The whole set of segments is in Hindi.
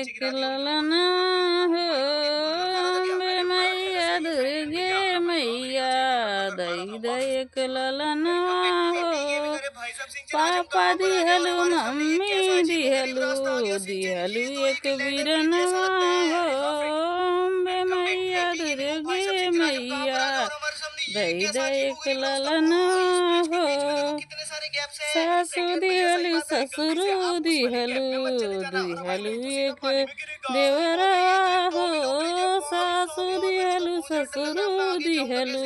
एक ललना हो मैया दुर्गे मैया दई एक ललना हो पापा दिहलु मम्मी दिहलु एक बीरनवा हो मैया दुर्गे मैया दई एक ललना हो सासु दिहलु ससुर दिहलु एक देवरा हो सासु दिहलु ससुर दिहलु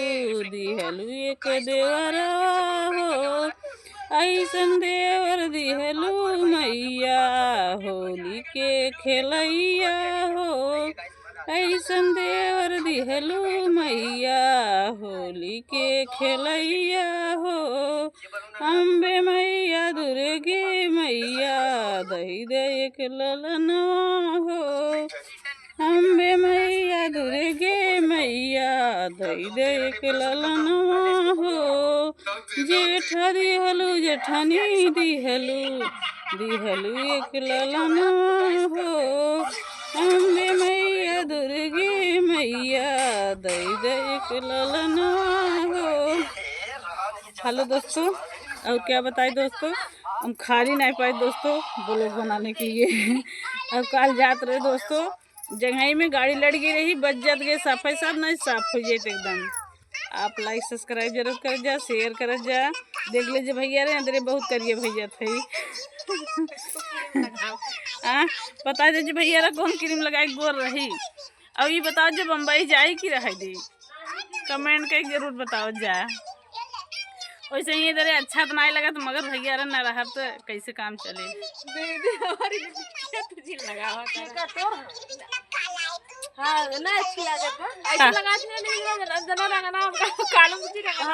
एक देवरा हो ऐसन देवर दिहलु मैया होली के खेलैया हो ऐसन देवर दिहलु मैया होली के खेलैया हो अम्बे मैया दुर्गे मैया दही दे एक ललनवा हो अम्बे मैया दुर्गे मैया दही दे एक ललनवा हो जेठा दिहलु जेठानी दिहलु एक ललनवा हो अम्बे मैया दुर्गे मैया दही दे एक ललनवा हो। हेलो दोस्तों, और क्या बताए दोस्तों, हम खाली नहीं पाए दोस्तों ब्लॉग बनाने के लिए। अब कल जात रहे दोस्तों, जगह में गाड़ी लड़ गई रही, बच जात गए सफाई साफ नहीं साफ हो जाए एकदम। आप लाइक सब्सक्राइब जरूर कर जा, शेयर कर जा। देख लीजिए भैया रे अंदर बहुत करिए भैया थे। बता दीजिए भैया रा कौन क्रीम लगाए बोल रही। अब ये बताओ जो बम्बई जाए कि रह दी, कमेंट कर जरूर बताओ जा। वैसे ही इधर अच्छा तो नहीं लगा तो मगर भैया न रहा तो कैसे काम चले।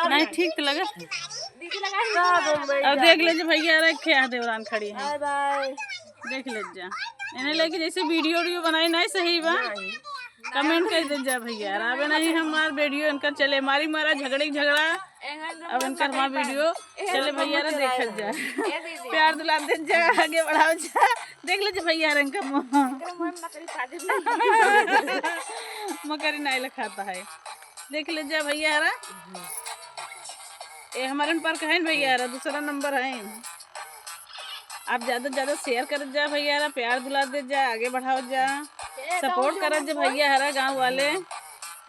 नहीं ठीक तो लगा। अब देख लीजिए भैया क्या देवरान खड़ी है, देख लीजिए इन्हें लेके जैसे वीडियो बनाई नहीं सही बा, कमेंट कर दे जा भैया। अब नहीं हमार वीडियो इनका चले, मारी मारा झगड़ा अब इनका हमारा वीडियो चले भैया रे देखा जा, प्यार दुला दे जा, आगे बढ़ाओ जा। देख लीजिए भैया रे इनका मकरी नहीं लिखाता है, देख लीजिए भैया रा ये हमारे पर कहें भैया रा दूसरा नंबर है। आप ज़्यादा से ज़्यादा शेयर कर जा भैया रा, प्यार दुला दे जा, आगे बढ़ाओ जा, सपोर्ट कर जा भैया हरा। गांव वाले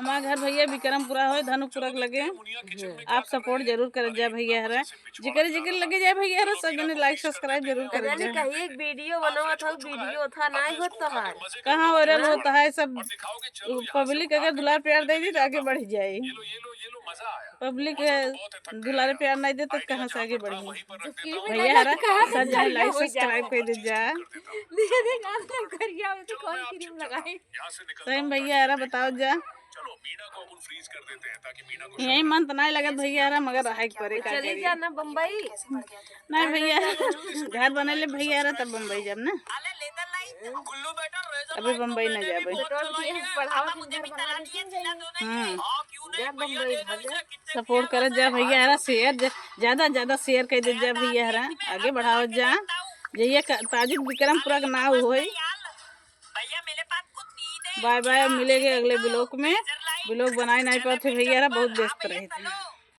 हमारा घर भैया विक्रमपुरा हो धनुपुरा लगे, आप सपोर्ट जरूर कर जा भैया हरा। जिक्र लगे जाए भैया हरा, सब जने लाइक सब्सक्राइब जरूर कर जा। एक वीडियो बनावा था, वीडियो था नहीं होता है, कहाँ वायरल होता है सब। पब्लिक अगर दुलार प्यार देगी तो आगे बढ़ जाए, पब्लिक दुलारे प्यार नहीं दे तो कहाँ से आगे बढ़ी भैया हरा। सब जने लाइक सब्सक्राइब कर दे जा। सही भैया हरा बताओ जा, यही मन तो नहीं लगा भैया रहा, मगर रहा परे का चली जाना बम्बई। नहीं भैया घर बने ले भैया रहा तब बम्बई जब ना, अभी बम्बई न जाबे। सपोर्ट कर जा भैया रहा, शेयर ज्यादा शेयर कर दे जा भैया रहा, आगे बढ़ाओ जा। जैया ताजिक विक्रमपुरा का नाम हो। बाय बाय, मिलेंगे अगले ब्लॉग में। ब्लॉग बनाए नहीं पाते भैया बहुत व्यस्त रहे थे।